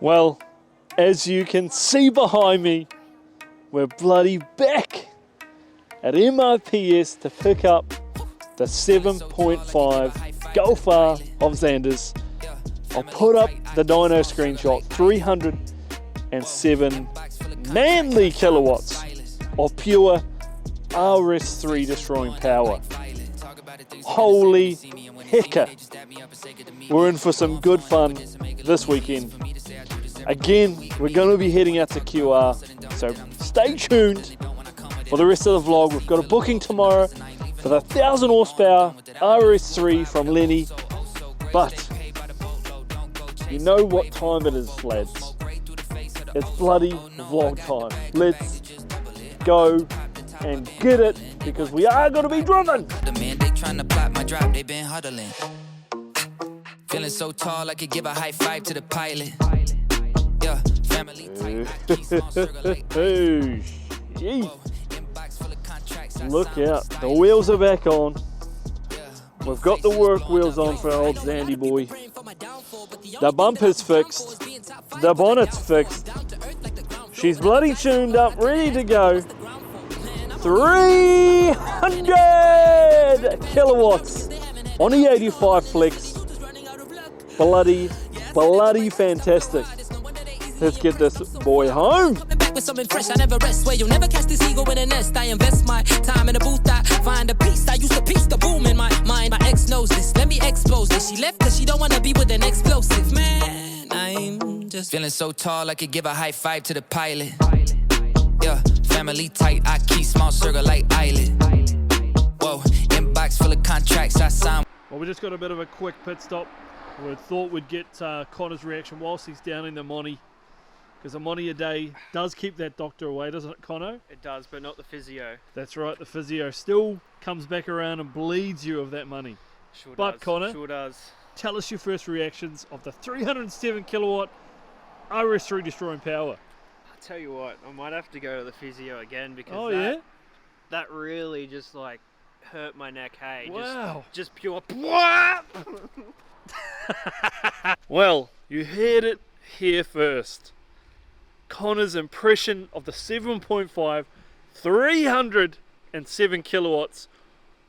Well, as you can see behind me, we're bloody back at MOPS to pick up the 7.5 Golf R of Xander's. I'll put up the dyno screenshot, 307 manly kilowatts of pure RS3 destroying power. Holy hecker. We're in for some good fun this weekend. Again, we're going to be heading out to QR, so stay tuned for the rest of the vlog. We've got a booking tomorrow for the 1000 horsepower RS3 from Lenny, but you know what time it is, lads. It's bloody vlog time. Let's go and get it, because we are going to be driven. The man, they trying to plot my drop, they been huddling. Feeling so tall, I could give a high five to the pilot. Yeah, family tight. Look out, the wheels are back on. We've got the work wheels on for our old Zandy boy. The bumper's fixed. The bonnet's fixed. She's bloody tuned up, ready to go. 300 kilowatts on the 85 Flex. Bloody fantastic. Let's get this boy home. With something fresh, I never rest. Where you'll never catch this eagle in a nest. I invest my time in the booth. I find a piece. I used to piece the boom in my mind. My ex knows this. Let me expose this. She left because she don't want to be with an explosive man. I'm just feeling so tall, I could give a high five to the pilot. Yeah, family tight. I keep small circle like eyelid. Whoa, inbox full of contracts. I signed. Well, we just got a bit of a quick pit stop. We thought we'd get Connor's reaction whilst he's down in the Monty. Because a Monty a day does keep that doctor away, doesn't it, Conno? It does, but not the physio. That's right, the physio still comes back around and bleeds you of that money. Sure but does. Connor, Sure does. Tell us your first reactions of the 307 kilowatt RS3 destroying power. I tell you what, I might have to go to the physio again, because that really just like hurt my neck. Hey, wow, just pure. Well, you heard it here first. Connor's impression of the 7.5 307 kilowatts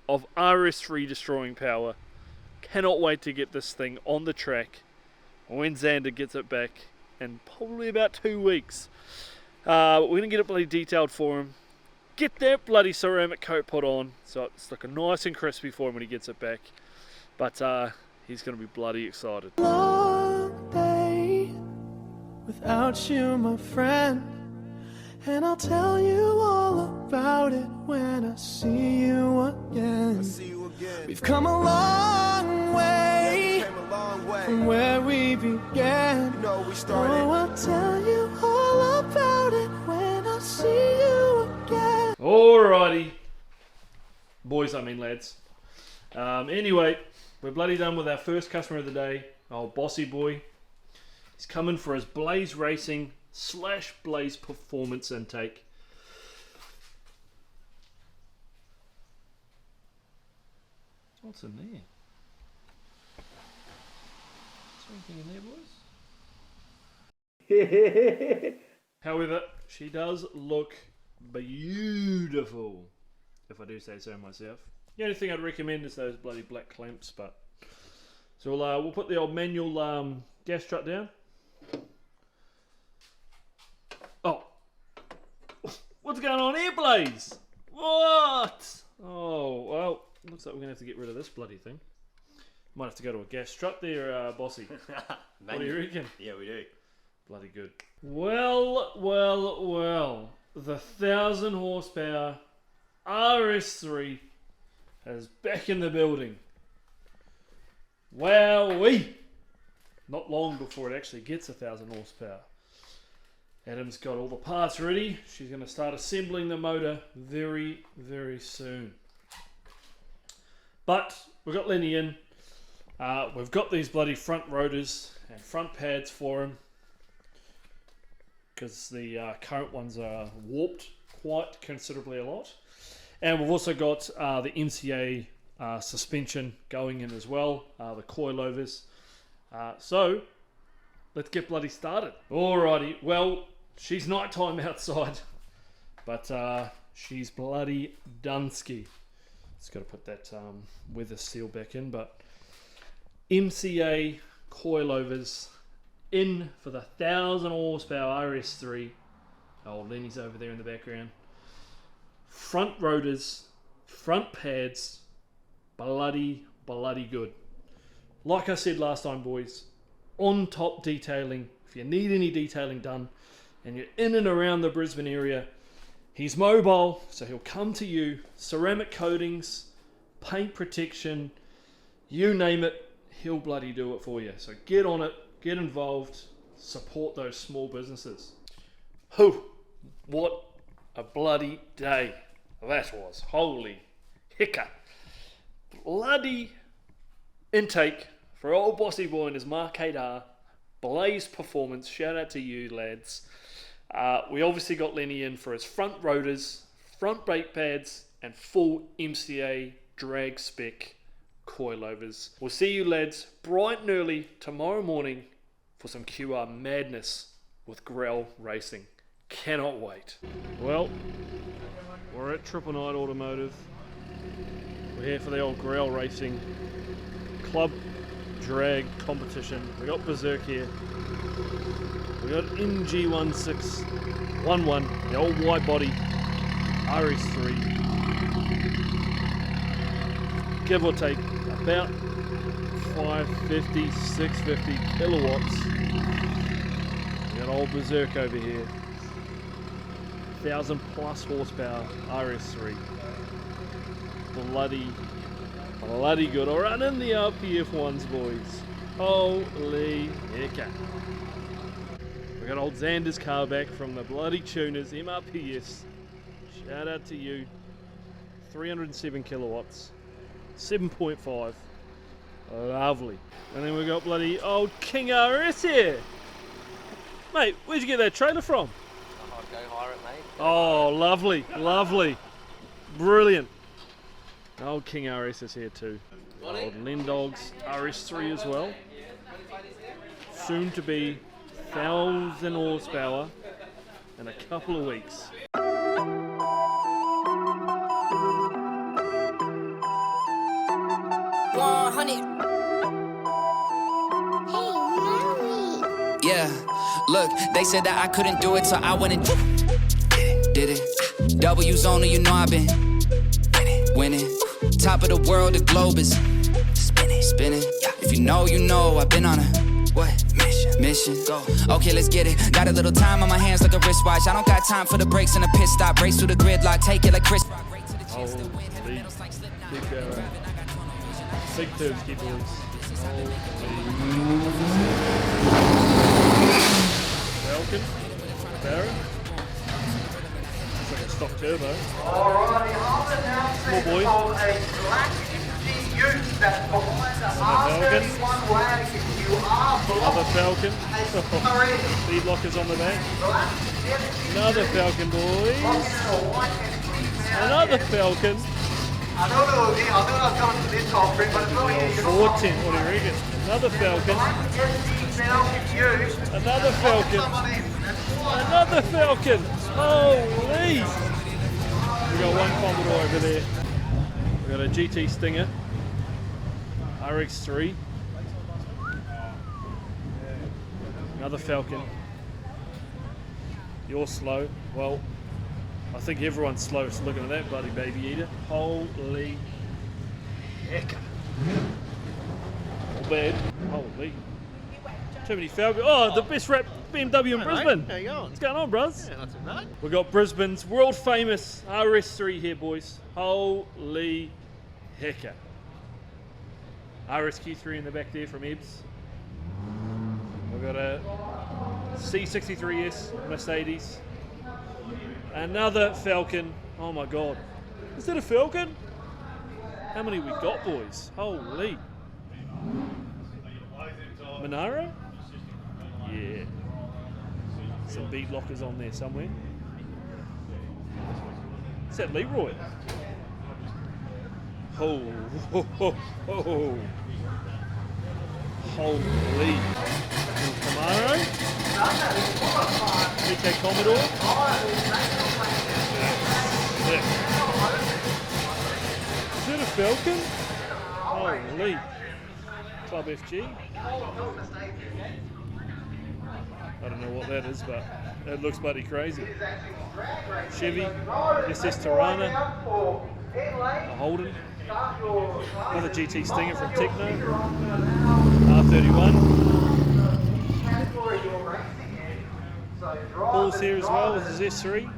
of RS3 destroying power. Cannot wait to get this thing on the track when Xander gets it back in probably about 2 weeks. We're going to get it bloody detailed for him. Get that bloody ceramic coat put on so it's looking nice and crispy for him when he gets it back. But he's going to be bloody excited. Long day without you, my friend, and I'll tell you all about it when I see you again. We've come a long way, from where we began. Oh, I'll tell you all about it when I see you again. Alrighty, boys, I mean lads. Anyway, we're bloody done with our first customer of the day, old Bossy boy. He's coming for his Blaze Racing / Blaze Performance intake. What's in there? Is there anything in there, boys? However, she does look beautiful, if I do say so myself. The only thing I'd recommend is those bloody black clamps, but so we'll put the old manual gas strut down. Oh, what's going on here, Blaze? What? Oh, well, looks like we're gonna have to get rid of this bloody thing. Might have to go to a gas strut there, Bossy. What do you reckon? Yeah, we do. Bloody good. Well, the 1000 horsepower RS3 is back in the building. Wowee! Not long before it actually gets 1000 horsepower. Adam's got all the parts ready. She's going to start assembling the motor very, very soon. But we've got Lenny in. We've got these bloody front rotors and front pads for him, because the current ones are warped quite considerably a lot. And we've also got the MCA suspension going in as well, the coilovers. So let's get bloody started. Alrighty, well, she's nighttime outside, but she's bloody Dunsky. Just got to put that weather seal back in, but MCA coilovers in for the 1,000 horsepower RS3. Oh, Lenny's over there in the background. Front rotors, front pads, bloody good. Like I said last time, boys, on top detailing. If you need any detailing done and you're in and around the Brisbane area, he's mobile, so he'll come to you. Ceramic coatings, paint protection, you name it, he'll bloody do it for you. So get on it, get involved, support those small businesses. Whew, what a bloody day that was. Holy hiccup. Bloody intake for old Bossy Boy and his Mark 8R. Blaze performance. Shout out to you, lads. We obviously got Lenny in for his front rotors, front brake pads, and full MCA drag spec coilovers. We'll see you, lads, bright and early tomorrow morning for some QR madness with Growl Racing. Cannot wait. Well, we're at Triple Night Automotive. We're here for the old Growl Racing Club Drag competition. We got Berserk here. We got MG1611, the old wide body RS3. Give or take about 550, 650 kilowatts. We got old Berserk over here. 1,000 plus horsepower RS3. Bloody good. I'll run in the RPF ones, boys. Holy hecka. We got old Xander's car back from the bloody tuners, MRPS. Shout out to you. 307 kilowatts. 7.5. Lovely. And then we got bloody old King RS here. Mate, where'd you get that trailer from? I'd go hire it, mate. Oh, lovely, lovely. Brilliant. Old King RS is here too. Old Lendog's RS3 as well. Soon to be 1,000 horsepower in a couple of weeks. Yeah, look, they said that I couldn't do it, so I went and did it. W's only, you know I've been winning. Top of the world, the globe is spinning. If you know, you know, I've been on a mission. Go. Okay, let's get it. Got a little time on my hands like a wristwatch. I don't got time for the brakes and the pit stop. Race through the gridlock, take it like Chris Rock. Big Tursky boys. Falcon, Barrett. Looks like a stock turbo. Alrighty, I'm announcing Small boy. a black ute that's behind the R31 wagon. You are Another blocking Falcon. a Ferrari. Speed lockers on the back. Black 72 Another Falcon, boys. blocking a white and Another Falcon. I thought it was coming to this top ring, but it's really here. 410, what do you reckon? Another Falcon. Black SD Falcon ute. Another Falcon. Another Falcon. Holy! We got one Commodore over there. We got a GT Stinger. RX3. Another Falcon. You're slow. Well, I think everyone's slow looking at that bloody baby eater. Holy heck. Not bad. Holy. Too many Falcons. Oh, the best wrapped BMW in Brisbane. How you going? What's going on, bros? Yeah, not too bad. We got Brisbane's world famous RS3 here, boys. Holy hecker. RSQ3 in the back there from Ebbs. We've got a C63S Mercedes. Another Falcon. Oh my god. Is that a Falcon? How many we got, boys? Holy. Monaro? Yeah. Some bead lockers on there somewhere. Is that Leroy? Oh. Holy. Camaro. VK Commodore. Sick. Is it a Falcon? Holy. Club FG. I don't know what that is, but it looks bloody crazy. Chevy, SS Tirana, a Holden, another GT Stinger from Techno, R31. Paul's here as well with his S3,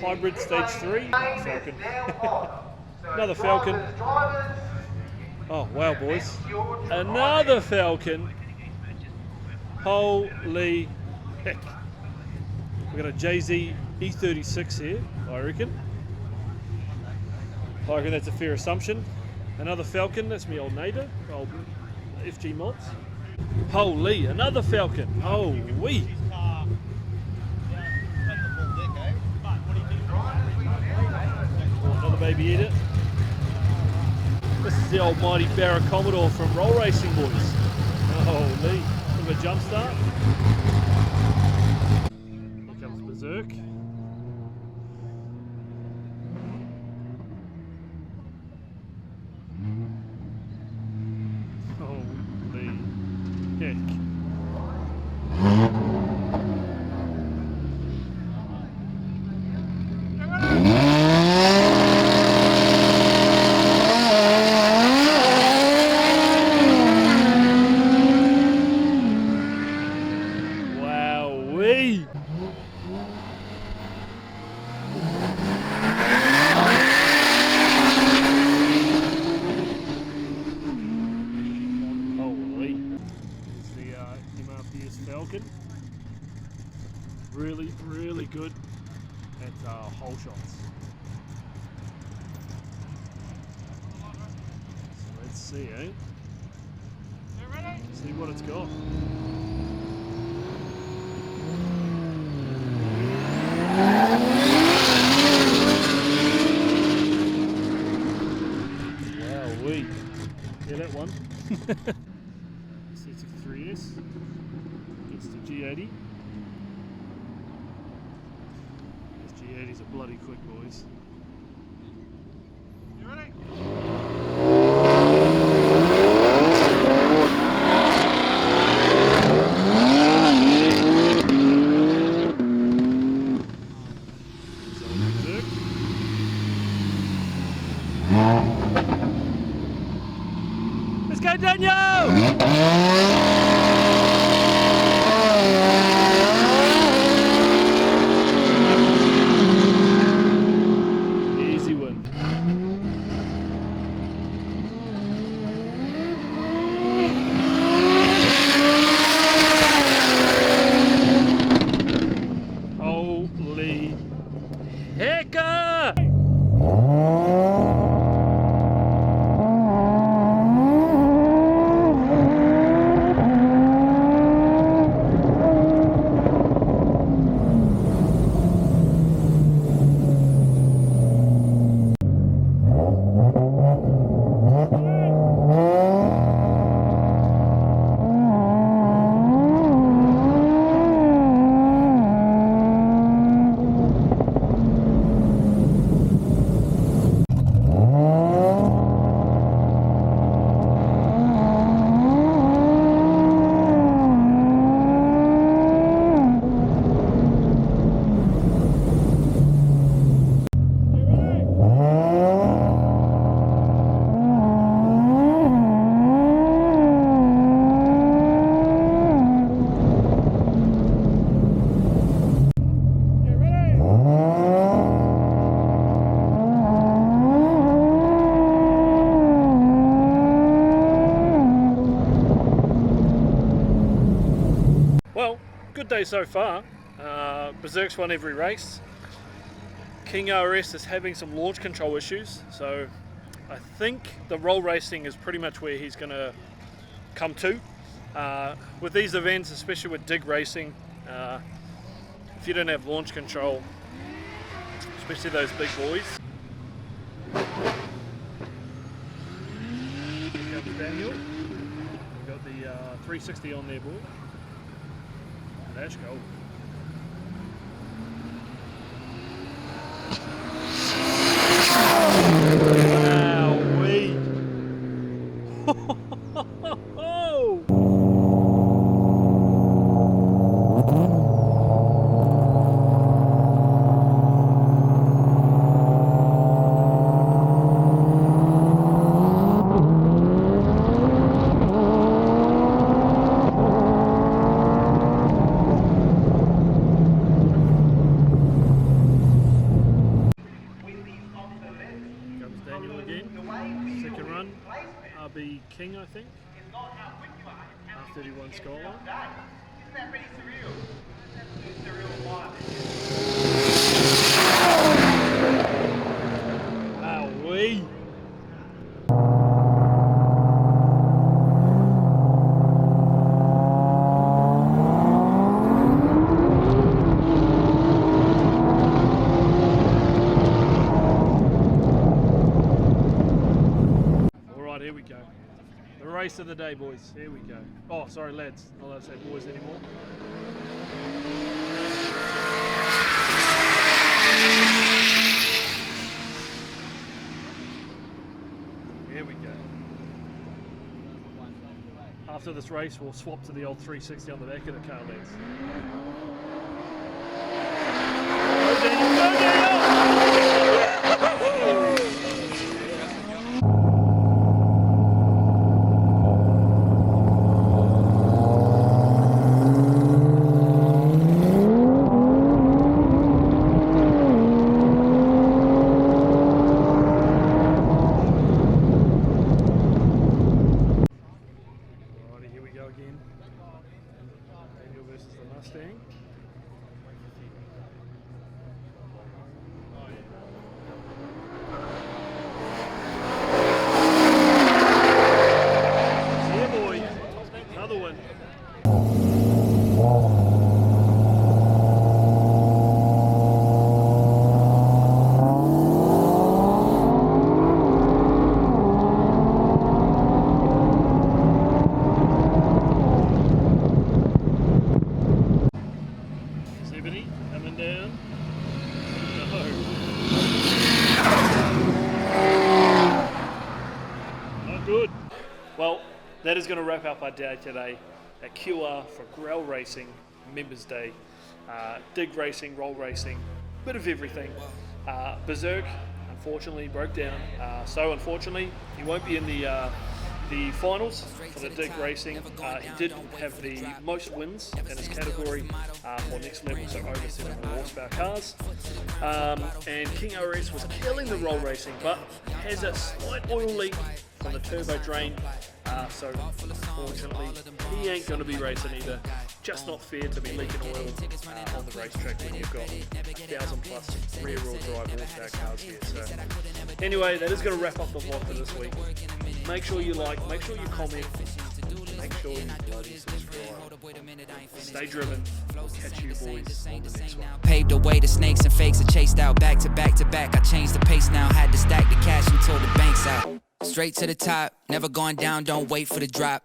hybrid stage 3, Falcon. Another Falcon. Oh wow, boys, another Falcon. Holy heck. We've got a JZ-E36 here, I reckon. I reckon that's a fair assumption. Another Falcon, that's my old neighbour, old FG Mods. Holy, another Falcon. Holy. Oh, another baby edit. This is the old mighty Barra Commodore from Roll Racing, boys. Holy. A jump start. Here comes Berserk. Holy heck. Falcon. Really good at hole shots. So let's see, eh? See what it's got. Wowee. Yeah, that one. C63S. Gets to G80. This G80's a bloody quick, boys. You ready? Let's go, Daniel! Easy one. Holy hecker! Well, good day so far. Berserk's won every race. King RS is having some launch control issues, so I think the roll racing is pretty much where he's going to come to. With these events, especially with dig racing, if you don't have launch control, especially those big boys. Here comes Daniel. We've got the 360 on there, boy. Let's go. Second run, RB King, I think. R31 Skyline. Isn't that pretty surreal? That's a surreal vibe. Wowee! Here we go. The race of the day, boys. Here we go. Oh, sorry, lads. Not allowed to say boys anymore. Here we go. After this race, we'll swap to the old 360 on the back of the car, lads. Go, Daniel! Go, Daniel! Again. Daniel versus the Mustang. See ya, boys. Another one. Coming down. No. Not good. Well, that is going to wrap up our day today at QR for Growl Racing Members Day. Dig racing, roll racing, bit of everything. Berserk unfortunately broke down, so unfortunately he won't be in the finals for the dig racing. He did have the most wins in his category for next level, so over 700 horsepower cars. And King RS was killing the roll racing, but has a slight oil leak from the turbo drain. So unfortunately, he ain't going to be racing either. Just not fair to be leaking oil on the racetrack when you've got 1,000 plus rear-wheel drive horsepower cars here. So anyway, that is going to wrap up the vlog for this week. Make sure you like, make sure you comment, make sure you bloody subscribe. Stay driven. We'll catch you boys on the next one. Paved the way to snakes and fakes are chased out back to back to back. I changed the pace now, had to stack the cash until the bank's out. Straight to the top, never going down, don't wait for the drop.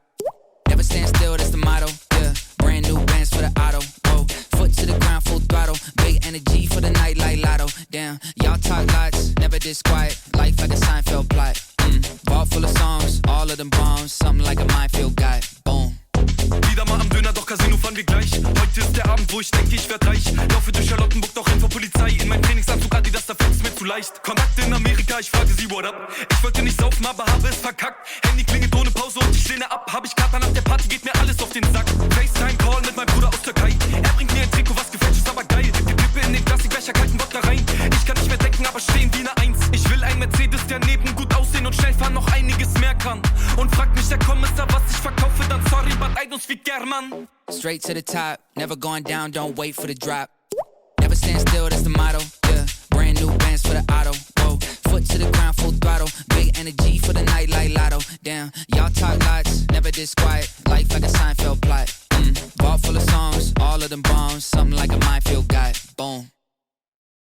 Never stand still, that's the motto. Yeah, brand new bands for the auto. Whoa, foot to the ground, full throttle. Big energy for the night like lotto. Damn, y'all talk lots, never this quiet. Life like a Seinfeld plot. Ball full of songs, all of them bombs. Something like a minefield guy. Boom. Wieder mal am Döner, doch Casino fahren wir gleich. Heute ist der Abend, wo ich denke, ich werd reich. Laufe durch Charlottenburg, doch renn vor Polizei. In mein Trainingsanzug, Adidas, da fällt's mir zu leicht. Kontakte in Amerika, ich frage sie, what up? Ich wollte nicht saufen, aber habe es verkackt. Handy klingelt ohne Pause und ich lehne ab. Hab ich Kater nach der Party, geht mir alles auf den Sack. FaceTime-Call mit meinem Bruder aus Türkei. Er bringt mir ein Trikot, was gefälscht ist, aber geil. Die Kippe in den Plastikbecher, kalten Bock da rein. Ich kann nicht mehr denken, aber stehen wie eine Eins. Ich will ein Mercedes, der neben gut aussehen und schnell fahren noch einiges mehr kann. Und fragt mich der Kommissar, was ich verkaufe, dann sorry, but I don't speak German. Straight to the top, never going down, don't wait for the drop. Never stand still, that's the motto. Yeah, brand new bands for the auto. Whoa, foot to the ground, full throttle. Big energy for the night like lotto. Damn, y'all talk lots, never this quiet.